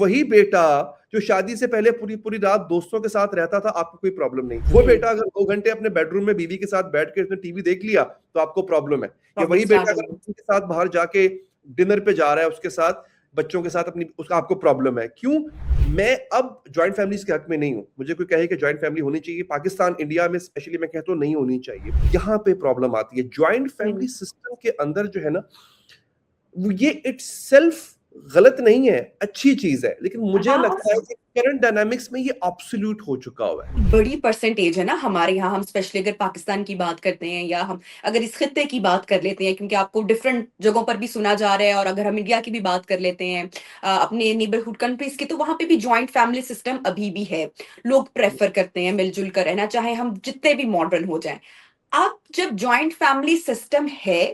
वही बेटा जो शादी से पहले पूरी पूरी रात दोस्तों के साथ रहता था, आपको कोई प्रॉब्लम नहीं। वो बेटा अगर 2 घंटे अपने बेडरूम में बीवी के साथ बैठ के उसने टीवी देख लिया तो आपको प्रॉब्लम है। या वही प्रॉब्लम बेटा स्टार्ट अगर होगी। बच्चों के साथ बाहर जाके डिनर पे जा रहा है, उसके साथ बच्चों के साथ अपनी, उसका आपको प्रॉब्लम है। क्यों? मैं अब ज्वाइंट फैमिलीज के हक में नहीं हूं। मुझे कोई कहे कि ज्वाइंट फैमिली होनी चाहिए, पाकिस्तान इंडिया में स्पेशली मैं कहता हूं नहीं होनी चाहिए। यहाँ पे प्रॉब्लम आती है ज्वाइंट फैमिली सिस्टम के अंदर जो है ना, ये इटसेल्फ गलत नहीं है, अच्छी चीज है, लेकिन मुझे हाँ, लगता है कि करंट डायनामिक्स में ये ऑब्सोल्यूट हो चुका हुआ है। बड़ी परसेंटेज है ना हमारे यहाँ। हम स्पेशली अगर पाकिस्तान की बात करते हैं या हम अगर इस खित्ते की बात कर लेते हैं, क्योंकि आपको डिफरेंट जगहों पर भी सुना जा रहा है, और अगर हम इंडिया की भी बात कर लेते हैं, अपने नेबरहुड कंट्रीज की, तो वहां पे भी जॉइंट फैमिली सिस्टम अभी भी है। लोग प्रेफर करते हैं मिलजुल कर रहना, चाहे हम जितने भी मॉडर्न हो जाएं। अब जब जॉइंट फैमिली सिस्टम है,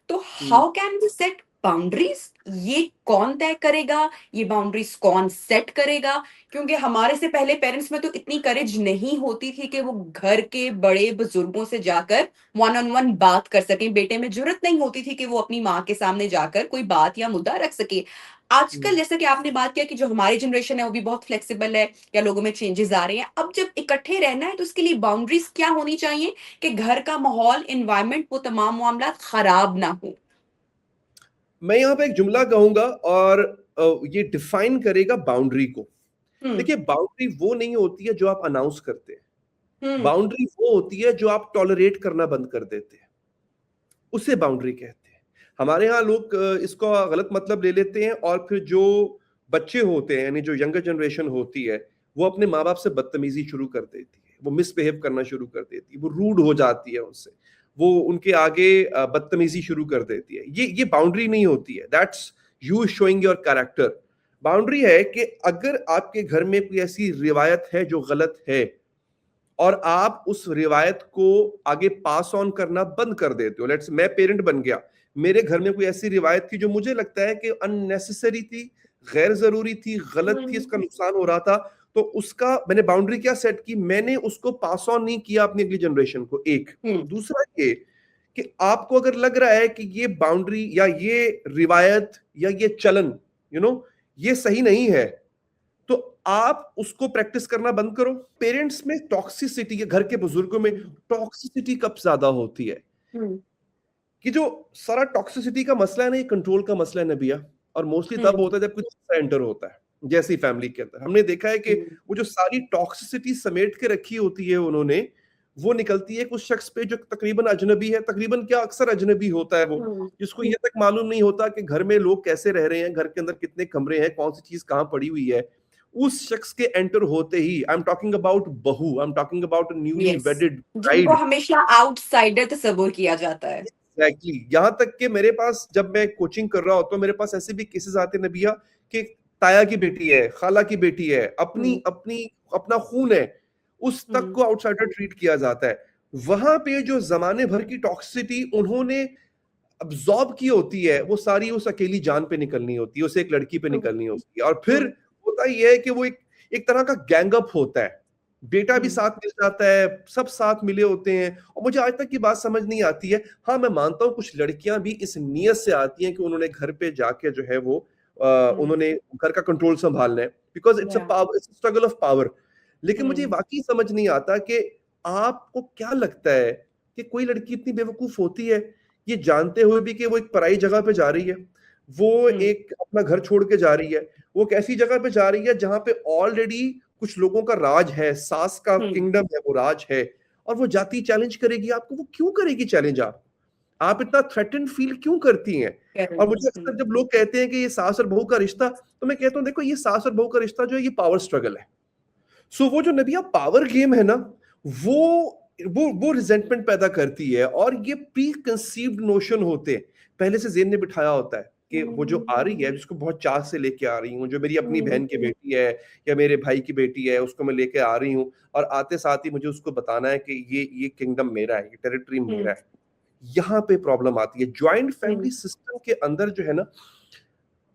तो hmm. How can we set boundaries? ये कौन तय करेगा? ये बाउंड्रीज कौन सेट करेगा? क्योंकि हमारे से पहले पेरेंट्स में तो इतनी करेज नहीं होती थी कि वो घर के बड़े बुजुर्गों से जाकर वन ऑन वन बात कर सकें। बेटे में जरूरत नहीं होती थी कि वो अपनी माँ के सामने जाकर कोई बात या मुद्दा रख सके। आजकल जैसा कि आपने बात किया कि जो हमारी जनरेशन है वो भी बहुत फ्लेक्सिबल है, या लोगों में चेंजेस आ रहे हैं। अब जब इकट्ठे रहना है तो उसके लिए बाउंड्रीज क्या होनी चाहिए कि घर का माहौल, एनवायरनमेंट, वो तमाम मामला खराब ना हो? मैं यहाँ पे एक जुमला कहूंगा और ये डिफाइन करेगा बाउंड्री को। हम्म। देखिए, बाउंड्री वो नहीं होती है जो आप अनाउंस करते हैं। हम्म। बाउंड्री वो होती है जो आप टॉलरेट करना बंद कर देते हैं, उसे बाउंड्री कहते हैं। हमारे यहाँ लोग इसको गलत मतलब ले लेते हैं, और फिर जो बच्चे होते हैं, यानी जो यंगर जनरेशन होती है, वो अपने माँ बाप से बदतमीजी शुरू कर देती है, वो मिसबिहेव करना शुरू कर देती है, वो रूड हो जाती है उनसे, वो उनके आगे बदतमीजी शुरू कर देती है। ये बाउंड्री नहीं होती है, that's you showing your character. Boundary है कि अगर आपके घर में कोई ऐसी रिवायत है जो गलत है, और आप उस रिवायत को आगे पास ऑन करना बंद कर देते हो। लेट्स, मैं पेरेंट बन गया, मेरे घर में कोई ऐसी रिवायत थी जो मुझे लगता है कि अननेसेसरी थी, गैर जरूरी थी, गलत थी, इसका नुकसान हो रहा था, तो उसका मैंने बाउंड्री क्या सेट की, मैंने उसको पास ऑन नहीं किया अपनी अगली जनरेशन को। एक हम्म। दूसरा ये कि आपको अगर लग रहा है कि ये बाउंड्री या ये रिवायत या ये चलन, ये सही नहीं है, तो आप उसको प्रैक्टिस करना बंद करो। पेरेंट्स में टॉक्सिसिटी, घर के बुजुर्गों में टॉक्सिसिटी कब ज्यादा होती है? हम्म। कि जो सारा टॉक्सिसिटी का मसला है ना, ये कंट्रोल का मसला है नबिया। और मोस्टली तब हम्म। होता है जब कुछ एंटर होता है, जैसी फैमिली के अंदर हमने देखा है कि वो जो सारी टॉक्सिसिटी समेट के रखी होती है उन्होंने, वो निकलती है कुछ शख्स पे जो तकरीबन अजनबी है। तकरीबन क्या, अक्सर अजनबी होता है वो, हम्म। जिसको ये तक मालूम नहीं होता कि घर में लोग कैसे रह रहे हैं, घर के अंदर कितने कमरे हैं, कौन सी चीज कहाँ पड़ी हुई है। उस शख्स के एंटर होते ही, आई एम टॉकिंग अबाउट बहू, I am talking about newly yes, वेडेड जिनको ब्राइड। हमेशा आउटसाइडर तस्वुर किया जाता है। एग्जैक्टली, यहाँ तक कि मेरे पास, जब मैं कोचिंग कर रहा होता हूँ, मेरे पास ऐसे भी केसेस आते हैं नबिया कि ताया की बेटी है, खाला की बेटी है, अपनी हम्म। अपनी अपना खून है, उस तक हम्म। को आउटसाइडर ट्रीट किया जाता है। वहां पे जो जमाने भर की टॉक्सिसिटी उन्होंने अब्सॉर्ब की होती है, वो सारी उस अकेली जान पे निकलनी होती है, उसे एक लड़की पे हम्म। निकलनी होती है। और फिर होता ये है कि वो एक एक तरह का गैंगअप होता है, बेटा भी हम्म। साथ मिल जाता है, सब साथ मिले होते हैं। और मुझे आज तक की बात समझ नहीं आती है। हाँ, मैं मानता हूँ कुछ लड़कियां भी इस नियत से आती हैं कि उन्होंने घर पे जाके जो है वो उन्होंने घर का कंट्रोल संभालना है, बिकॉज इट्स अ या। Power, it's struggle of power. लेकिन मुझे हम्म। वाकई समझ नहीं आता कि आपको क्या लगता है कि कोई लड़की इतनी बेवकूफ होती है, ये जानते हुए भी कि वो एक पराई जगह पे जा रही है, वो हम्म। एक अपना घर छोड़ के जा रही है, वो एक ऐसी जगह पे जा रही है जहां पे ऑलरेडी कुछ लोगों का राज है, सास का हम्म। किंगडम है, वो राज है, और वो जाती चैलेंज करेगी आपको। वो क्यों करेगी चैलेंज? आप इतना थ्रेटन फील क्यों करती हैं? और मुझे करेक्ट। अक्सर जब लोग कहते हैं कि ये सास और बहू का रिश्ता, तो मैं कहता हूं देखो, ये सास और बहू का रिश्ता जो है ये पावर स्ट्रगल है। सो वो जो नबिया पावर गेम है ना, वो वो रिजेंटमेंट पैदा करती है, और ये प्री कंसीव्ड नोशन होते हैं, पहले से जेन ने बिठाया होता है कि वो जो आ रही है, जिसको बहुत चाह से लेके आ रही हूँ, जो मेरी अपनी बहन की बेटी है या मेरे भाई की बेटी है, उसको मैं लेके आ रही हूँ, और आते साथ ही मुझे उसको बताना है कि ये किंगडम मेरा है, ये टेरिटरी मेरा है। यहाँ पे प्रॉब्लम आती है ज्वाइंट फैमिली सिस्टम के अंदर जो है ना,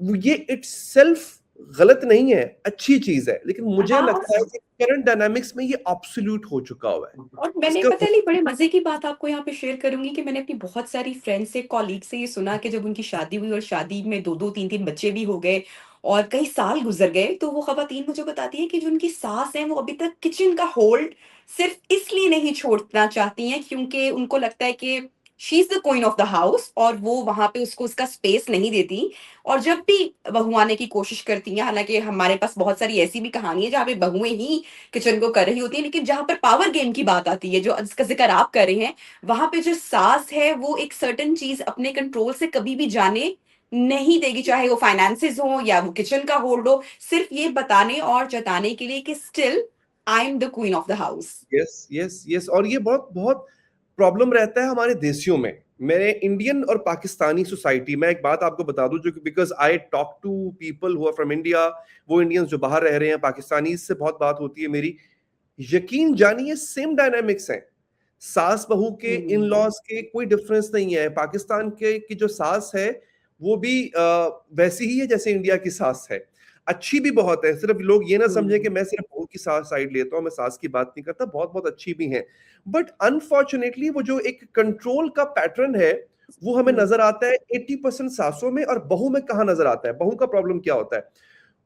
ये इटसेल्फ गलत नहीं है, अच्छी चीज है, लेकिन मुझे हाँ, लगता है कि करंट डायनामिक्स में ये ऑब्सोल्यूट हो चुका हुआ है। और मैंने, इसका पता नहीं, बड़े मजे की बात आपको यहाँ पे शेयर करूंगी कि मैंने अपनी बहुत सारी फ्रेंड्स से, कॉलीग से ये सुना कि जब उनकी शादी हुई और शादी में दो दो तीन तीन बच्चे भी हो गए, और कई साल गुजर गए तो वो खवातीन मुझे बताती है कि जो उनकी सास है वो अभी तक किचन का होल्ड सिर्फ इसलिए नहीं छोड़ना चाहती हैं क्योंकि उनको लगता है कि she is the queen of the house और वो वहां पे उसको उसका स्पेस नहीं देती। और जब भी बहू आने की कोशिश करती हैं, हालांकि हमारे पास बहुत सारी ऐसी भी कहानी है जहाँ पे बहुएं ही किचन को कर रही होती है, लेकिन जहां पर पावर गेम की बात आती है जो जिसका जिक्र आप कर रहे हैं, वहां पे जो सास है वो एक सर्टेन चीज अपने कंट्रोल से कभी भी जाने नहीं देगी, चाहे वो फाइनेंसेस हो या वो किचन का होल्ड हो, सिर्फ ये बताने और जताने के लिए कि still I am the queen of the house. Yes yes yes. और ये बहुत बहुत प्रॉब्लम रहता है हमारे देशियों में। मेरे इंडियन और पाकिस्तानी सोसाइटी में एक बात आपको बता दूं, जो कि because I talk to people who are from India, वो इंडियंस जो बाहर रह रहे हैं, पाकिस्तानी से बहुत बात होती है मेरी। यकीन जानिए सेम डायनामिक्स है, सास बहू के इन लॉज के कोई डिफरेंस नहीं है। पाकिस्तान के की जो सास है वो भी वैसी ही है जैसे इंडिया की सास है, अच्छी भी बहुत है। सिर्फ लोग ये ना समझे कि मैं सिर्फ बहू की सास साइड लेता हूँ, मैं सास की बात नहीं करता, बहुत बहुत अच्छी भी है। बट अनफॉर्चुनेटली वो जो एक कंट्रोल का पैटर्न है वो हमें नजर आता है 80% सासों में। और बहू में कहाँ नजर आता है? बहू का प्रॉब्लम क्या होता है?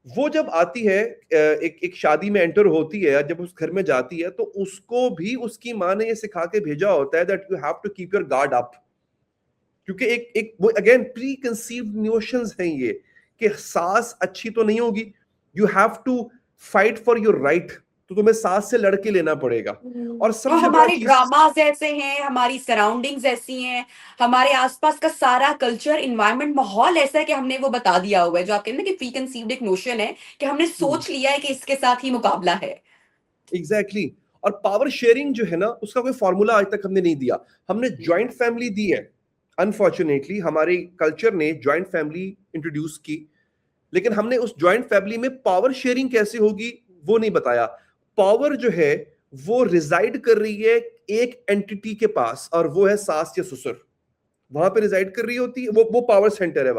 वो जब आती है, एक एक शादी में एंटर होती है, जब उस घर में जाती है, तो उसको भी उसकी माँ ने ये सिखा के भेजा होता है that you have to keep your guard up. क्योंकि एक एक वो अगेन प्री कंसीव्ड नोशंस हैं ये, कि सास अच्छी तो नहीं होगी, you have to fight for your right, तो तुम्हें सास से लड़के लेना पड़ेगा। और और सबसे बड़ा हमारे चीज, ड्रामास ऐसे हैं, हमारी सराउंडिंग्स ऐसी हैं, हमारे आसपास का सारा कल्चर इन्वायरमेंट माहौल ऐसा है कि हमने वो बता दिया हुआ है, जो आप कहते हैं ना कि प्री कंसीव्ड एक नोशन है कि हमने सोच लिया है कि इसके साथ ही मुकाबला है। एग्जैक्टली। और पावर शेयरिंग जो है ना, उसका कोई फॉर्मूला आज तक हमने नहीं दिया। हमने ज्वाइंट फैमिली दी है, अनफॉर्चुनेटली हमारे कल्चर ने ज्वाइंट फैमिली इंट्रोड्यूस की, लेकिन हमने उस ज्वाइंट फैमिली में पावर शेयरिंग कैसे होगी वो नहीं बताया। पावर जो है वो रिजाइड कर रही है एक एंटिटी के पास, और वो है सास या ससुर। वहां पे रिजाइड कर रही होती है, वो पावर सेंटर है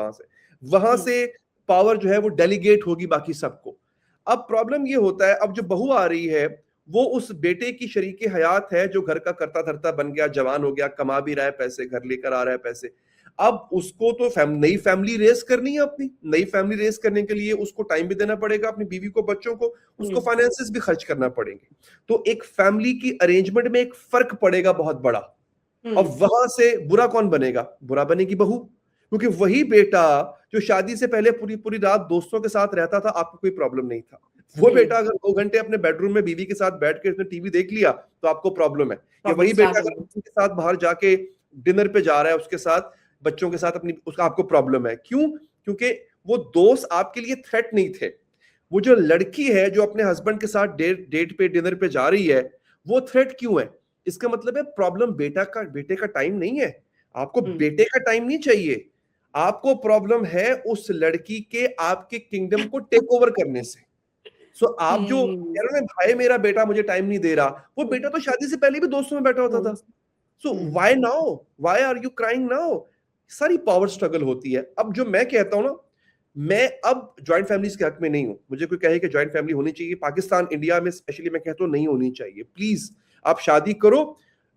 वहां से पावर जो है वो डेलीगेट होगी बाकी सबको। अब प्रॉब्लम ये होता है, अब जो बहू आ रही है वो उस बेटे की शरीके हयात है जो घर का करता धरता बन गया, जवान हो गया, कमा भी रहा है पैसे, घर लेकर आ रहा है पैसे। अब उसको तो नई फैमिली रेस करनी है। अपनी नई फैमिली रेस करने के लिए उसको टाइम भी देना पड़ेगा, अपनी बीवी को, बच्चों को, उसको फाइनेंसेस भी खर्च करना पड़ेंगे। तो एक फैमिली की अरेंजमेंट में एक फर्क पड़ेगा बहुत बड़ा। अब वहां से बुरा कौन बनेगा? बुरा बनेगी बहू, क्योंकि वही बेटा जो शादी से पहले पूरी पूरी रात दोस्तों के साथ रहता था, आपको कोई प्रॉब्लम नहीं था, वो बेटा अगर 2 घंटे अपने बेडरूम में बीवी के साथ बैठ के उसने टीवी देख लिया तो आपको प्रॉब्लम है। कि प्रॉब्लम वही बेटा स्टार्ट अगर होगी। बीवी के साथ बाहर जाके डिनर पे जा रहा है, उसके साथ बच्चों के साथ अपनी, उसका आपको प्रॉब्लम है। क्यों? क्योंकि वो दोस्त आपके लिए थ्रेट नहीं थे। वो जो लड़की है जो अपने हस्बैंड के साथ डेट पे, डिनर पे जा रही है, वो थ्रेट क्यों है? इसका मतलब है प्रॉब्लम बेटे का टाइम नहीं है। आपको बेटे का टाइम नहीं चाहिए, आपको प्रॉब्लम है उस लड़की के आपके किंगडम को टेक ओवर करने से। सो आप जो कह रहे हो ना, भाई मेरा बेटा मुझे टाइम नहीं दे रहा, वो बेटा तो शादी से पहले भी दोस्तों में बैठा होता था। So why now, why are you crying now? सारी पावर स्ट्रगल होती है। अब जो मैं कहता हूं ना, मैं अब ज्वाइंट फैमिलीज के हक में नहीं हूं। मुझे कोई कहे कि ज्वाइंट फैमिली होनी चाहिए, पाकिस्तान इंडिया में स्पेशली मैं कहता हूं नहीं होनी चाहिए। प्लीज आप शादी करो,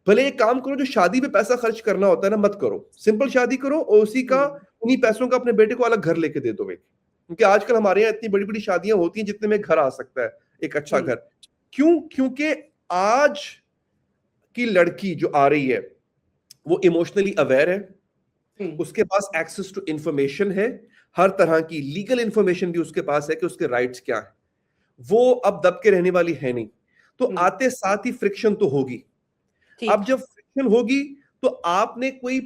भले एक काम करो, जो शादी पे पैसा खर्च करना होता है ना, मत करो। सिंपल शादी करो और उसी का, उन्हीं पैसों का अपने बेटे को अलग घर लेके दे दो एक। क्योंकि आजकल हमारे यहाँ इतनी बड़ी बड़ी शादियां होती हैं जितने में घर आ सकता है एक अच्छा घर। क्यों? क्योंकि आज की लड़की जो आ रही है वो इमोशनली अवेयर है, उसके पास एक्सेस टू इंफॉर्मेशन है, हर तरह की लीगल इंफॉर्मेशन भी उसके पास है कि उसके राइट्स क्या है। वो अब दब के रहने वाली है नहीं। तो आते साथ ही फ्रिक्शन तो होगी। अब जब फ्रिक्शन होगी तो आपने कोई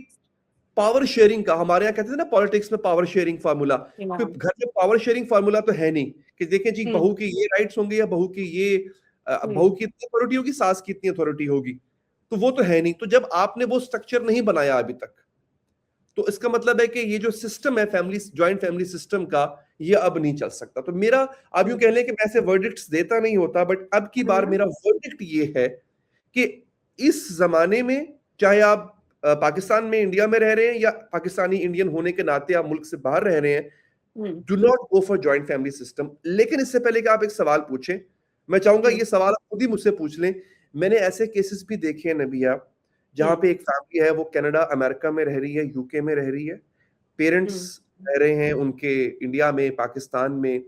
पावर शेयरिंग का, हमारे यहाँ कहते थे ना पॉलिटिक्स में पावर शेयरिंग फार्मूला, कोई घर में पावर शेयरिंग फार्मूला तो है नहीं कि देखें जी बहू की ये राइट्स होंगे या बहू की ये, बहू की इतनी अथॉरिटी होगी, सास की इतनी अथॉरिटी होगी, तो वो तो है नहीं। तो जब आपने वो स्ट्रक्चर नहीं बनाया अभी तक, तो इसका मतलब है कि ये जो सिस्टम है फैमिली, ज्वाइंट फैमिली सिस्टम का, ये अब नहीं चल सकता। तो मेरा, आप यूं कह लें कि मैं ऐसे वर्डिक्ट्स देता नहीं होता, बट अब की बार मेरा वर्डिक्ट ये है कि इस जमाने में, चाहे आप पाकिस्तान में, इंडिया में रह रहे हैं, या पाकिस्तानी इंडियन होने के नाते आप मुल्क से बाहर रह रहे हैं, do not go for joint family system. लेकिन इससे पहले कि आप एक सवाल पूछें, मैं चाहूंगा ये सवाल आप खुद ही मुझसे पूछ लें। मैंने ऐसे केसेस भी देखे हैं नबिया, जहां पे एक फैमिली है, वो कनाडा, अमेरिका में रह रही है, यूके में रह रही है, पेरेंट्स रह रहे हैं उनके इंडिया में, पाकिस्तान में, हम्म,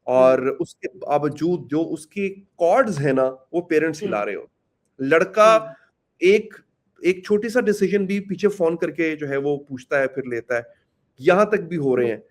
और उसके बावजूद जो उसके कॉर्ड्स है ना, वो पेरेंट्स हिला हम्म, रहे हो। लड़का हम्म, एक एक छोटी सा डिसीजन भी पीछे फोन करके जो है वो पूछता है, फिर लेता है। यहां तक भी हो रहे हैं।